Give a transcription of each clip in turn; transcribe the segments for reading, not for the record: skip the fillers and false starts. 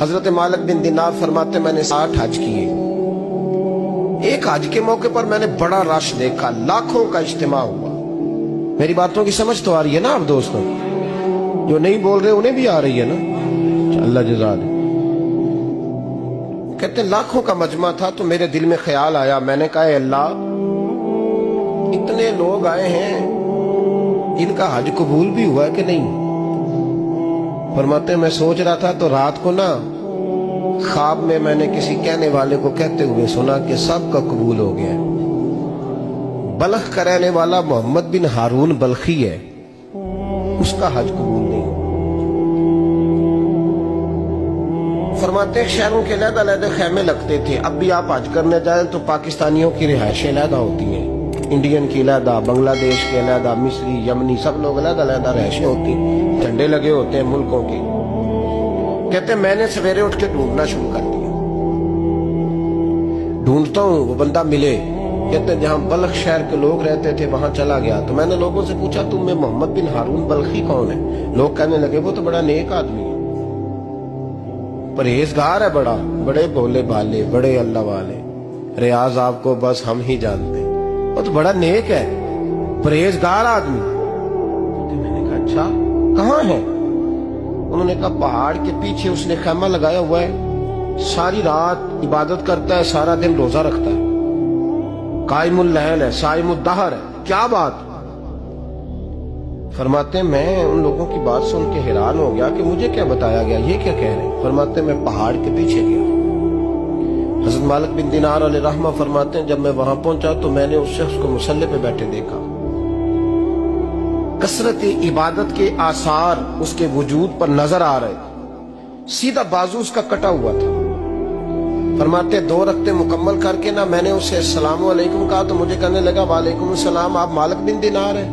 حضرت مالک بن دینار فرماتے मैंने 60 हज किए। एक हज के मौके पर मैंने बड़ा रश देखा, लाखों का इज्तिमा हुआ। मेरी बातों की समझ तो आ रही है ना आप दोस्तों? जो नहीं बोल रहे उन्हें भी आ रही है ना? अल्लाह जज़ा दे। कहते लाखों का मजमा था तो मेरे दिल में ख्याल आया, मैंने कहा अल्लाह इतने लोग आए हैं, इनका हज कबूल भी हुआ है कि नहीं? फरमाते मैं सोच रहा था तो रात को ना ख्वाब में मैंने किसी कहने वाले को कहते हुए सुना कि सबका कबूल हो गया है। बल्ख का रहने वाला मोहम्मद बिन हारून बल्खी है, उसका हज कबूल नहीं। फरमाते शहरों के अलग-अलग खेमे लगते थे। अब भी आप हज करने जाए तो पाकिस्तानियों की रिहायशें अलग होती हैं, इंडियन की अलग, बांग्लादेश के अलग, मिस्री, यमनी, सब लोग अलग अलग रिहायशें होती हैं, झंडे लगे होते हैं मुल्कों के। कहते मैंने सवेरे उठ के ढूंढना शुरू कर दिया, ढूंढता हूँ वो बंदा मिले। कहते जहां बल्ख शहर के लोग रहते थे वहां चला गया तो मैंने लोगों से पूछा तुम में मोहम्मद बिन हारून बल्खी कौन है? लोग कहने लगे वो तो बड़ा नेक आदमी है, परहेजगार है, बड़े भोले भाले, बड़े अल्लाह वाले, रियाज आपको बस हम ही जानते, वो तो बड़ा नेक है, परहेजगार आदमी। तो मैंने कहा अच्छा कहाँ है? उन्होंने कहा पहाड़ के पीछे उसने खैमा लगाया हुआ है, सारी रात इबादत करता है, सारा दिन रोजा रखता है, कायमुल लैल है, साइमुद दहर है। क्या बात? फरमाते मैं उन लोगों की बात सुन के हैरान हो गया कि मुझे क्या बताया गया, ये क्या कह रहे हैं? फरमाते मैं पहाड़ के पीछे गया। हज़रत मालिक बिन दीनार अलैहि रहमा फरमाते हैं जब मैं वहां पहुंचा तो मैंने उस शख्स को मुसल्ले पे बैठे देखा। कसरत इबादत के आसार उसके वजूद पर नजर आ रहे, सीधा बाजू उसका कटा हुआ था। फरमाते 2 रकते मुकम्मल करके ना मैंने उसे अस्सलाम वालेकुम कहा तो मुझे कहने लगा वालेकुम सलाम, आप मालिक बिन दीनार हैं?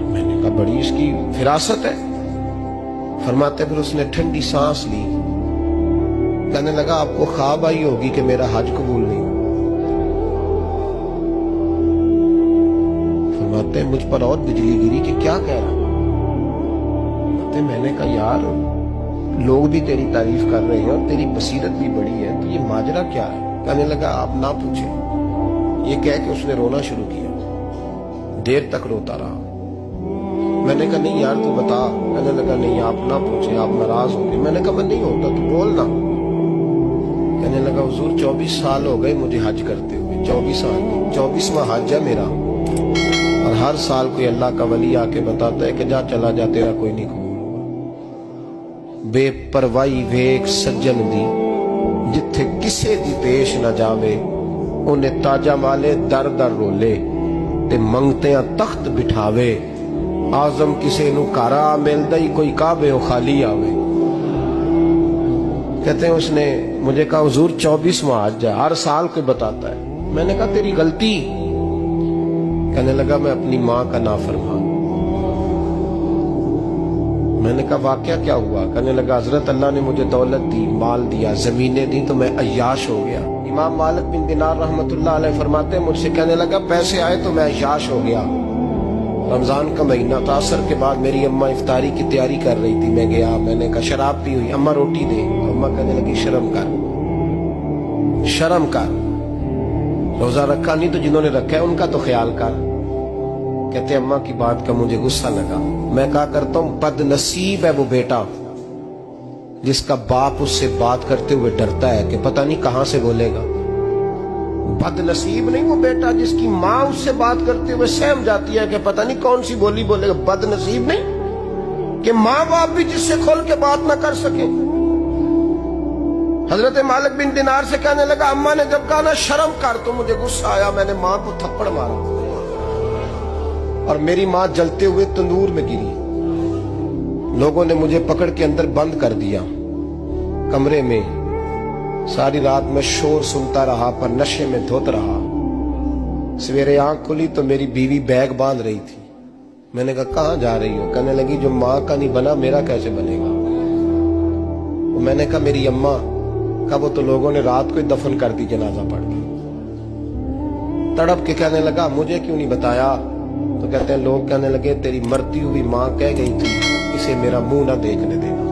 मैंने कहा बड़ी इसकी फिरासत है। फरमाते फिर उसने ठंडी सांस ली, कहने लगा आपको ख्वाब आई होगी कि मेरा हज कबूल नहीं। फरमाते मुझ पर और बिजली गिरी कि क्या कह रहा? मैंने कहा यार लोग भी तेरी तारीफ कर रहे हैं और तेरी बसीरत भी बड़ी है, तो ये माजरा क्या है? कहने लगा आप ना पूछे। ये कह के उसने रोना शुरू किया, देर तक रोता रहा। मैंने कहा नहीं यार तू बता। कहने लगा नहीं आप ना पूछे, आप नाराज हो गए। मैंने कहा मैं नहीं होता, तू बोल ना। कहने लगा हुजूर 24 साल हो गए मुझे हज करते हुए, 24 साल, 24वां हज है मेरा, और हर साल कोई अल्लाह का वली आके बताता है कि जा चला जा तेरा कोई नहीं कबूल हुआ। बेपरवाही वेख सज्जन दी जिथे किसे दी पेश न जावे, उन्हें ताजा माले दर दर रोले ते मंगतियां तख्त बिठावे, आजम किसे नु कारा मिलदा ही कोई काबे खाली आवे। कहते हैं उसने मुझे कहा हुजूर 24वां हज है, हर साल कोई बताता है। मैंने कहा तेरी गलती। कहने लगा मैं अपनी माँ का नाफरमान। मैंने कहा वाकया क्या हुआ? कहने लगा हजरत अल्लाह ने मुझे दौलत दी, माल दिया, जमीनें दी तो मैं अय्याश हो गया। इमाम मालिक बिन दीनार रहमतुल्लाह अलैह फरमाते हैं मुझसे कहने लगा पैसे आए तो मैं अय्याश हो गया। रमजान का महीना था, असर के बाद मेरी अम्मा इफ्तारी की तैयारी कर रही थी, मैं गया, मैंने कहा शराब पी हुई, अम्मा रोटी दे। अम्मा कहने लगी शर्म कर, शर्म कर, रोजा रखा नहीं तो जिन्होंने रखा है उनका तो ख्याल कर। कहते अम्मा की बात का मुझे गुस्सा लगा। मैं कहा करता हूं बदनसीब है वो बेटा जिसका बाप उससे बात करते हुए डरता है कि पता नहीं कहां से बोलेगा। बदनसीब नहीं वो बेटा जिसकी माँ उससे बात करते हुए सहम जाती है कि पता नहीं कौन सी बोली बोलेगा। बदनसीब नहीं कि माँ बाप भी जिससे खोल के बात ना कर सके। हजरत मालिक बिन दीनार से कहने लगा अम्मा ने जब कहा ना शर्म कर तो मुझे गुस्सा आया, मैंने माँ को थप्पड़ मारा और मेरी माँ जलते हुए तंदूर में गिरी। लोगों ने मुझे पकड़ के अंदर बंद कर दिया कमरे में। सारी रात मैं शोर सुनता रहा पर नशे में धोत रहा। सवेरे आंख खुली तो मेरी बीवी बैग बांध रही थी। मैंने कहा कहाँ जा रही हो? कहने लगी जो माँ का नहीं बना मेरा कैसे बनेगा? तो मैंने कहा मेरी अम्मा का वो तो लोगों ने रात को ही दफन कर दी जनाजा पढ़ के। तड़प के कहने लगा मुझे क्यों नहीं बताया? तो कहते हैं लोग कहने लगे तेरी मरती हुई माँ कह गई थी इसे मेरा मुंह ना देखने देना।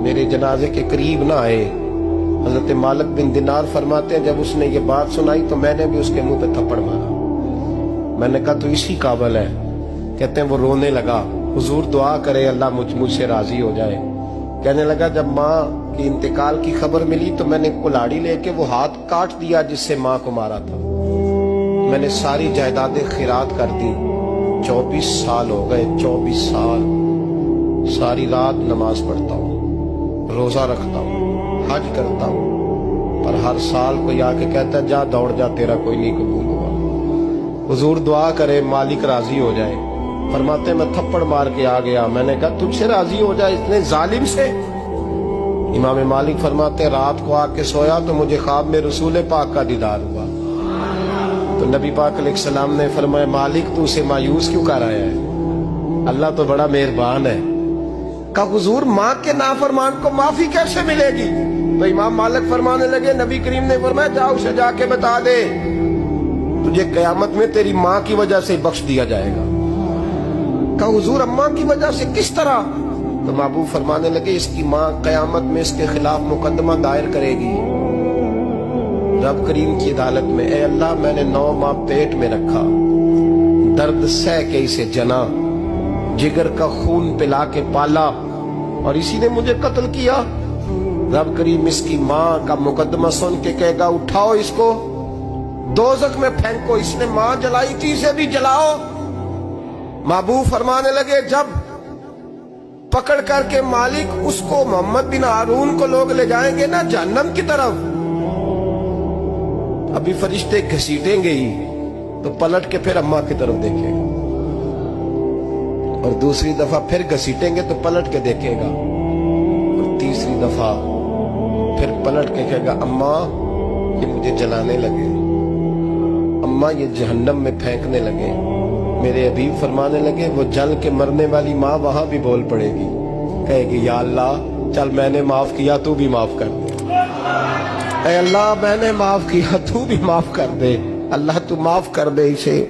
میرے جنازے کے قریب نہ آئے. حضرت مالک بن دینار فرماتے ہیں جب اس نے یہ بات سنائی تو میں نے بھی اس کے منہ پہ تھپڑ مارا. میں نے کہا تو اسی قابل ہے. کہتے ہیں وہ رونے لگا, حضور دعا کرے اللہ مجھ سے راضی ہو جائے. کہنے لگا جب ماں کی انتقال کی خبر ملی تو میں نے کلاڑی لے کے وہ ہاتھ کاٹ دیا جس سے ماں کو مارا تھا. میں نے ساری جائیدادیں خیرات کر دی. 24 سال ہو گئے, 24 سال. ساری رات نماز پڑھتا ہوں, روزہ رکھتا ہوں, حج کرتا ہوں, پر ہر سال کوئی آ کے کہتا ہے جا دوڑ جا تیرا کوئی نہیں قبول ہوا. حضور دعا کرے مالک راضی ہو جائے. فرماتے میں تھپڑ مار کے آ گیا. میں نے کہا تجھ سے راضی ہو جائے اتنے ظالم سے. امام مالک فرماتے رات کو آ کے سویا تو مجھے خواب میں رسول پاک کا دیدار ہوا. تو نبی پاک علیہ السلام نے فرمایا مالک تو اسے مایوس کیوں کر رہا ہے, اللہ تو بڑا مہربان ہے. کہا حضور ماں کے نافرمان کو معافی کیسے ملے گی؟ تو امام مالک فرمانے لگے نبی کریم نے فرمایا جا اسے جا کے بتا دے تجھے قیامت میں تیری ماں کی وجہ سے بخش دیا جائے گا. کہا حضور اماں کی وجہ سے کس طرح؟ تو محبوب فرمانے لگے اس کی ماں قیامت میں اس کے خلاف مقدمہ دائر کرے گی رب کریم کی عدالت میں. اے اللہ میں نے 9 ماہ پیٹ میں رکھا, درد سہ کے اسے جنا, جگر کا خون پلا کے پالا, اور اسی نے مجھے قتل کیا. رب کریم اس کی ماں کا مقدمہ سن کے کہے گا اٹھاؤ اس کو دوزخ میں پھینکو, اس نے ماں جلائی تھی اسے بھی جلاؤ. محبوب فرمانے لگے جب پکڑ کر کے مالک اس کو محمد بن ہارون کو لوگ لے جائیں گے نا جہنم کی طرف, ابھی فرشتے گھسیٹیں گے ہی تو پلٹ کے پھر اماں کی طرف دیکھے گا, اور دوسری دفعہ پھر گھسیٹیں گے تو پلٹ کے دیکھے گا, اور تیسری دفعہ پھر پلٹ کے کہے گا اماں یہ مجھے جلانے لگے, اماں یہ جہنم میں پھینکنے لگے. میرے حبیب فرمانے لگے وہ جل کے مرنے والی ماں وہاں بھی بول پڑے گی, کہے گی یا اللہ چل میں نے معاف کیا تو بھی معاف کر دے. اے اللہ میں نے معاف کیا تو بھی معاف کر دے, اللہ تو معاف کر دے اسے.